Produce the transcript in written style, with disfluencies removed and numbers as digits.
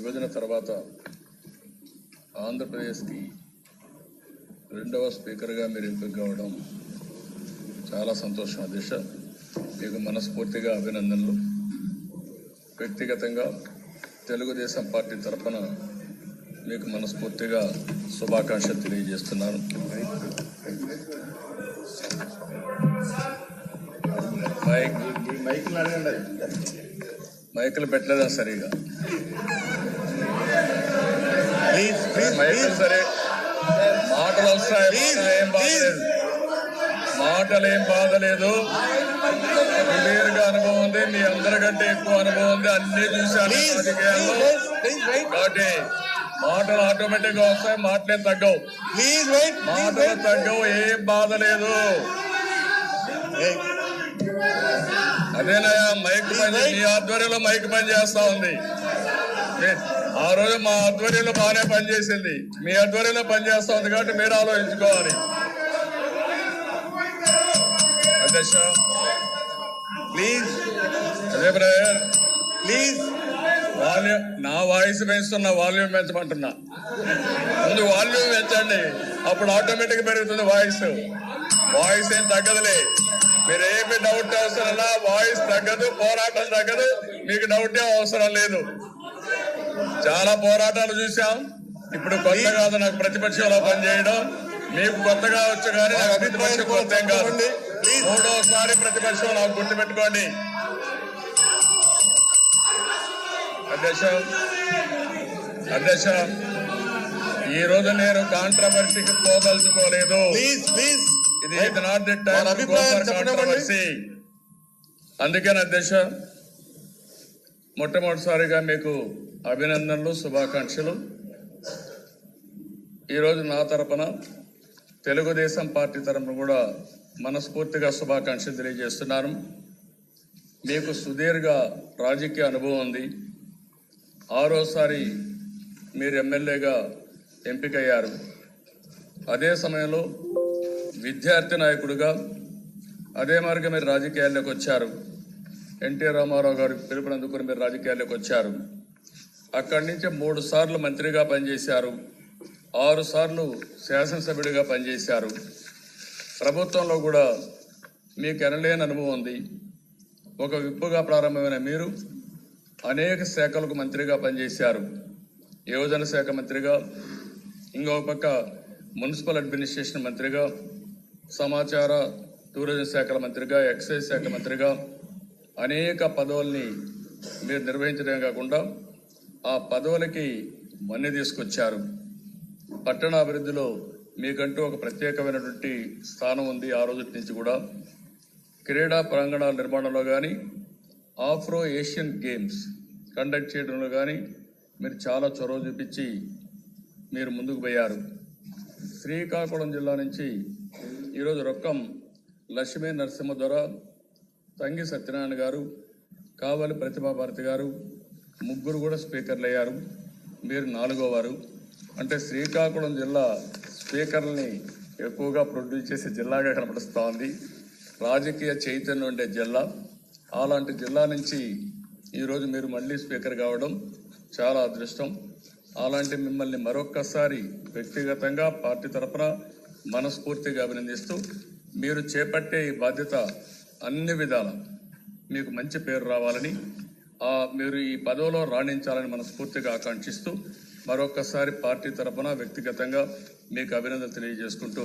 విభజన తర్వాత ఆంధ్రప్రదేశ్కి రెండవ స్పీకర్గా మీరు ఎంపిక కావడం చాలా సంతోషం. అధ్యక్ష, మీకు మనస్ఫూర్తిగా అభినందనలు. వ్యక్తిగతంగా తెలుగుదేశం పార్టీ తరఫున మీకు మనస్ఫూర్తిగా శుభాకాంక్షలు తెలియజేస్తున్నాను. మైకులు పెట్టలేదా సరిగా? మైకులు సరే, మాటలు వస్తాయి, మాటలు ఏం బాధలేదు. సుదీర్ఘ అనుభవం ఉంది, మీ అందరికంటే ఎక్కువ అనుభవం ఉంది, అన్ని చూశాను రాజకీయాల్లో. కాబట్టి మాటలు ఆటోమేటిక్ గా వస్తాయి, మాటలే తగ్గవు. మాటలు తగ్గవు, ఏం బాధ లేదు. అదేనయ్యా మైక్ పని, మీ ఆధ్వర్యంలో మైక్ పని చేస్తా ఉంది. ఆ రోజు మా ఆధ్వర్యంలో బాగానే పనిచేసింది, మీ ఆధ్వర్యంలో పనిచేస్తా ఉంది. కాబట్టి మీరు ఆలోచించుకోవాలి. అధ్యక్ష ప్లీజ్, అదే బ్రదర్ ప్లీజ్, వాల్యూమ్, నా వాయిస్ పెంచుతున్నా, వాల్యూమ్ పెంచమంటున్నా. ముందు వాల్యూమ్ పెంచండి, అప్పుడు ఆటోమేటిక్ పెరుగుతుంది వాయిస్. వాయిస్ ఏం తగ్గదులే, మీరు ఏమి డౌట్ అవసరంలా. వాయిస్ తగ్గదు, పోరాటం తగ్గదు, మీకు డౌట్ ఏం అవసరం లేదు. చాలా పోరాటాలు చూసాం. ఇప్పుడు కొత్త కాదు నాకు ప్రతిపక్షంలో పనిచేయడం, మీకు కొత్తగా వచ్చు కానీ నాకు ప్రతిపక్షం కొత్త ఏం కాదు. మూడోసారి ప్రతిపక్షం నాకు గుర్తుపెట్టుకోండి. అధ్యక్ష, ఈ రోజు నేను కాంట్రవర్సీకి పోదలుచుకోలేదు. ఇది not the time for controversy. అందుకని అధ్యక్ష, మొట్టమొదటిసారిగా మీకు అభినందనలు, శుభాకాంక్షలు. ఈరోజు నా తరపున తెలుగుదేశం పార్టీ తరపున కూడా మనస్ఫూర్తిగా శుభాకాంక్షలు తెలియజేస్తున్నాను. మీకు సుదీర్ఘ రాజకీయ అనుభవం ఉంది. 6వసారి మీరు ఎమ్మెల్యేగా ఎంపికయ్యారు. అదే సమయంలో విద్యార్థి నాయకుడిగా అదే మార్గం మీరు రాజకీయాల్లోకి వచ్చారు. ఎన్టీ రామారావు గారు పిలుపునందుకుని మీరు రాజకీయాల్లోకి వచ్చారు. అక్కడి నుంచి 3 సార్లు మంత్రిగా పనిచేశారు, 6 సార్లు శాసనసభ్యుడిగా పనిచేశారు. ప్రభుత్వంలో కూడా మీకు ఎనలేని అనుభవం ఉంది. ఒక విప్పుగా ప్రారంభమైన మీరు అనేక శాఖలకు మంత్రిగా పనిచేశారు. యువజన శాఖ మంత్రిగా, ఇంకొక పక్క మున్సిపల్ అడ్మినిస్ట్రేషన్ మంత్రిగా, సమాచార టూరిజం శాఖల మంత్రిగా, ఎక్సైజ్ శాఖ మంత్రిగా అనేక పదవుల్ని మీరు నిర్వహించడమే కాకుండా ఆ పదవులకి మన్ని తీసుకొచ్చారు. పట్టణాభివృద్ధిలో మీకంటూ ఒక ప్రత్యేకమైనటువంటి స్థానం ఉంది. ఆ రోజు నుంచి కూడా క్రీడా ప్రాంగణాల నిర్మాణంలో కానీ, ఆఫ్రో ఏషియన్ గేమ్స్ కండక్ట్ చేయడంలో కానీ మీరు చాలా చొరవ చూపించి మీరు ముందుకు పోయారు. శ్రీకాకుళం జిల్లా నుంచి ఈరోజు రొక్కం లక్ష్మీ నరసింహ, తంగి సత్యనారాయణ గారు, కావలి ప్రతిభాభారతి గారు ముగ్గురు కూడా స్పీకర్లు అయ్యారు. మీరు 4వ వారు. అంటే శ్రీకాకుళం జిల్లా స్పీకర్లని ఎక్కువగా ప్రొడ్యూస్ చేసే జిల్లాగా కనపడుస్తూ ఉంది. రాజకీయ చైతన్యం ఉండే జిల్లా. అలాంటి జిల్లా నుంచి ఈరోజు మీరు మళ్ళీ స్పీకర్ కావడం చాలా అదృష్టం. అలాంటి మిమ్మల్ని మరొక్కసారి వ్యక్తిగతంగా పార్టీ తరఫున మనస్ఫూర్తిగా అభినందిస్తూ, మీరు చేపట్టే ఈ బాధ్యత అన్ని విధాల మీకు మంచి పేరు రావాలని, మీరు ఈ పదవిలో రాణించాలని మనస్ఫూర్తిగా ఆకాంక్షిస్తూ మరొక్కసారి పార్టీ తరఫున వ్యక్తిగతంగా మీకు అభినందనలు తెలియజేసుకుంటూ